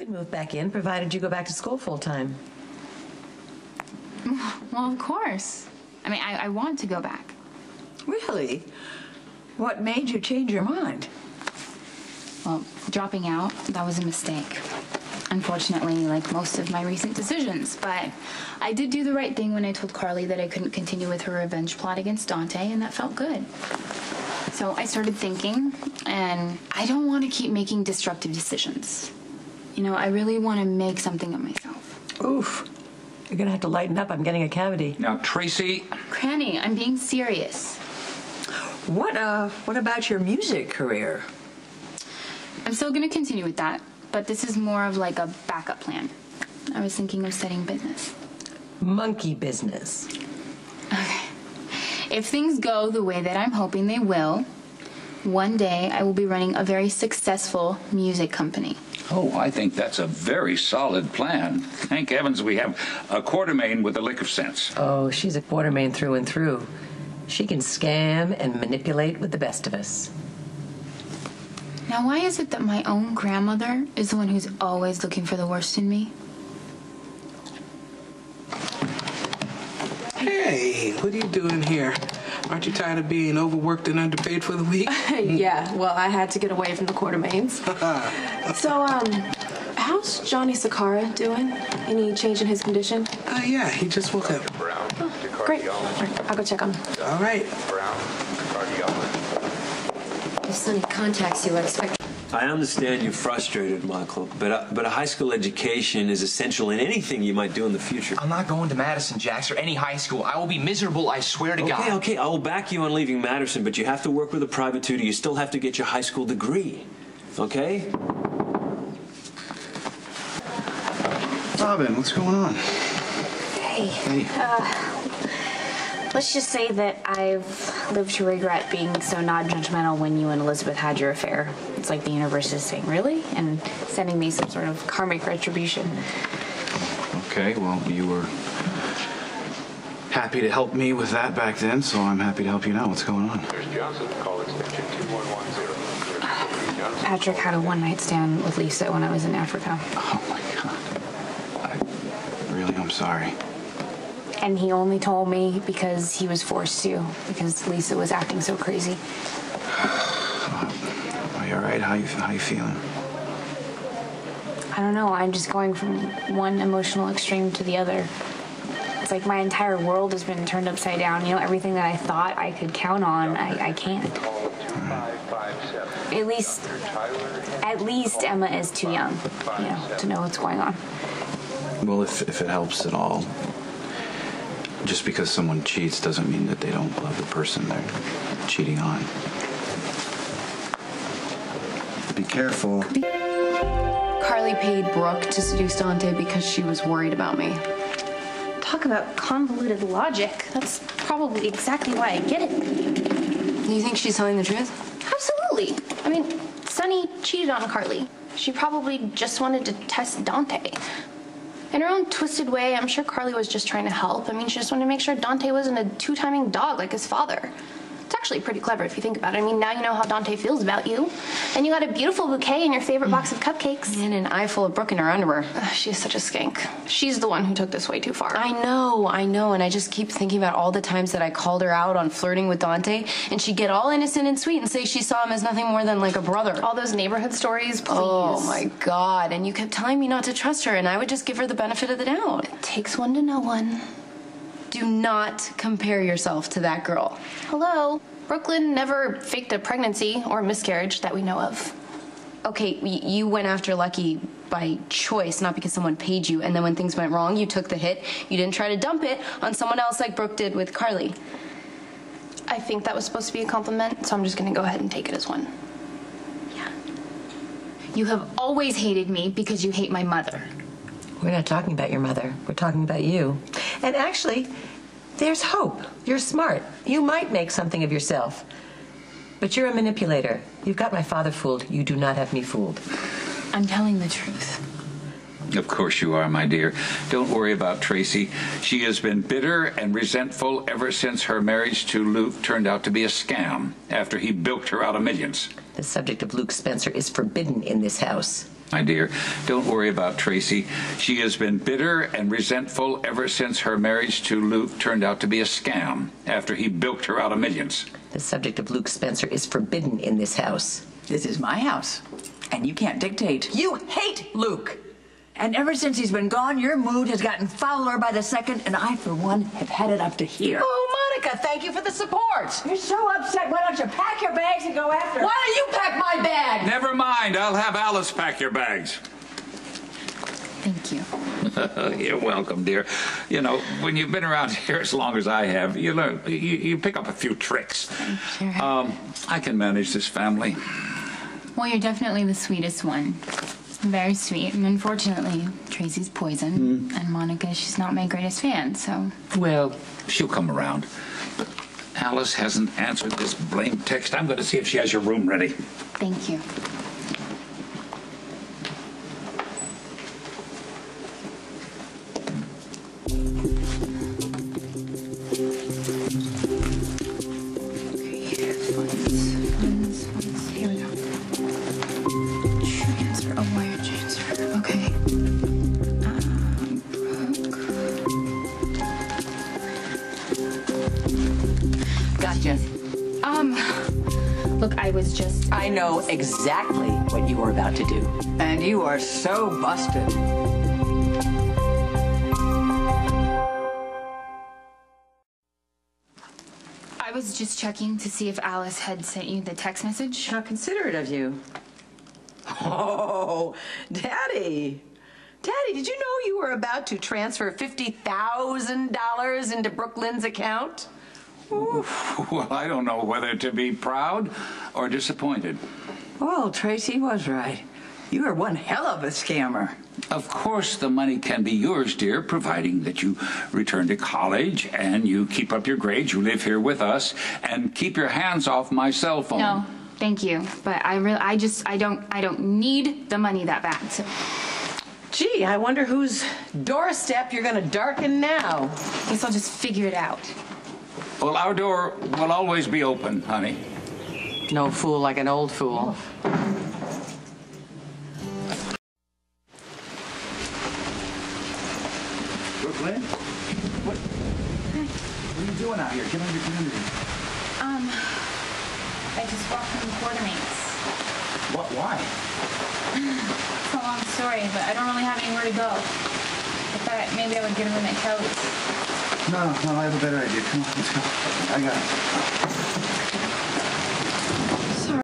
could move back in, provided you go back to school full-time. Well, of course. I mean, I want to go back. Really? What made you change your mind? Well, dropping out, that was a mistake. Unfortunately, like most of my recent decisions. But I did do the right thing when I told Carly that I couldn't continue with her revenge plot against Dante, and that felt good. So I started thinking, and I don't want to keep making destructive decisions. You know, I really want to make something of myself. Oof. You're gonna have to lighten up. I'm getting a cavity. Now, Tracy. Granny, I'm being serious. What about your music career? I'm still gonna continue with that, but this is more of like a backup plan. I was thinking of setting business. Monkey business. Okay. If things go the way that I'm hoping they will, one day I will be running a very successful music company. Oh, I think that's a very solid plan. Thank heavens we have a Quartermain with a lick of sense. Oh, she's a Quartermain through and through. She can scam and manipulate with the best of us. Now, why is it that my own grandmother is the one who's always looking for the worst in me? Hey, what are you doing here? Aren't you tired of being overworked and underpaid for the week? Yeah, well, I had to get away from the Quartermains. So, how's Johnny Sakara doing? Any change in his condition? Yeah, he just woke up. Oh, great. All right, I'll go check on him. All right. If Sonny contacts you, I expect... I understand you're frustrated, Michael, but a high school education is essential in anything you might do in the future. I'm not going to Madison, Jax, or any high school. I will be miserable, I swear to God. Okay, I will back you on leaving Madison, but you have to work with a private tutor. You still have to get your high school degree, okay? Robin, what's going on? Hey. Let's just say that I've lived to regret being so non-judgmental when you and Elizabeth had your affair. It's like the universe is saying, really? And sending me some sort of karmic retribution. Okay, well, you were happy to help me with that back then, so I'm happy to help you now. What's going on? There's Johnson, call extension 2110. Patrick had a one-night stand with Lisa when I was in Africa. Oh, my God. I'm sorry. And he only told me because he was forced to, because Lisa was acting so crazy. Are you all right? How you feeling? I don't know. I'm just going from one emotional extreme to the other. It's like my entire world has been turned upside down. You know, everything that I thought I could count on, I can't. At least Emma is too young, you know, to know what's going on. Well, if it helps at all, just because someone cheats doesn't mean that they don't love the person they're cheating on. Be careful. Carly paid Brooke to seduce Dante because she was worried about me. Talk about convoluted logic. That's probably exactly why I get it. Do you think she's telling the truth? Absolutely. I mean, Sonny cheated on Carly. She probably just wanted to test Dante. In her own twisted way, I'm sure Carly was just trying to help. I mean, she just wanted to make sure Dante wasn't a two-timing dog like his father. It's actually pretty clever if you think about it. I mean, now you know how Dante feels about you. And you got a beautiful bouquet and your favorite box of cupcakes. And an eye full of Brooke in her underwear. She is such a skank. She's the one who took this way too far. I know, and I just keep thinking about all the times that I called her out on flirting with Dante, and she'd get all innocent and sweet and say she saw him as nothing more than like a brother. All those neighborhood stories, please. Oh my God, and you kept telling me not to trust her, and I would just give her the benefit of the doubt. It takes one to know one. Do not compare yourself to that girl. Hello? Brooklyn never faked a pregnancy or miscarriage that we know of. Okay, you went after Lucky by choice, not because someone paid you, and then when things went wrong, you took the hit. You didn't try to dump it on someone else like Brooke did with Carly. I think that was supposed to be a compliment, so I'm just gonna go ahead and take it as one. Yeah. You have always hated me because you hate my mother. We're not talking about your mother. We're talking about you. And actually, there's hope. You're smart. You might make something of yourself. But you're a manipulator. You've got my father fooled. You do not have me fooled. I'm telling the truth. Of course you are, my dear. Don't worry about Tracy. She has been bitter and resentful ever since her marriage to Luke turned out to be a scam after he bilked her out of millions. The subject of Luke Spencer is forbidden in this house. My dear, don't worry about Tracy. She has been bitter and resentful ever since her marriage to Luke turned out to be a scam after he bilked her out of millions. The subject of Luke Spencer is forbidden in this house. This is my house, and you can't dictate. You hate Luke! And ever since he's been gone, your mood has gotten fouler by the second, and I, for one, have had it up to here. Oh, Monica, thank you for the support. You're so upset. Why don't you pack your bags and go after her? Why don't you pack my bag? Never mind. I'll have Alice pack your bags. Thank you. You're welcome, dear. You know, when you've been around here as long as I have, you learn, you pick up a few tricks. Sure. I can manage this family. Well, you're definitely the sweetest one. Very sweet, and unfortunately, Tracy's poison, and Monica, she's not my greatest fan, so... Well, she'll come around. But Alice hasn't answered this blamed text. I'm going to see if she has your room ready. Thank you. Here we go. Transfer, a wire transfer, okay. Gotcha. Look, I was just... I know exactly what you were about to do. And you are so busted. I was just checking to see if Alice had sent you the text message. How considerate of you. Oh, Daddy. Daddy, did you know you were about to transfer $50,000 into Brooklyn's account? Well, I don't know whether to be proud or disappointed. Well, Tracy was right. You are one hell of a scammer. Of course, the money can be yours, dear, providing that you return to college and you keep up your grades, you live here with us, and keep your hands off my cell phone. No, thank you. But I don't need the money that bad. So. Gee, I wonder whose doorstep you're going to darken now. Guess I'll just figure it out. Well, our door will always be open, honey. No fool like an old fool. Brooklyn? What are you doing out here? Get under here. I just walked from the Quartermates. What? Why? It's a long story, but I don't really have anywhere to go. I thought maybe I would get a room at Kelly's. No, I have a better idea. Come on, let's go. I got it.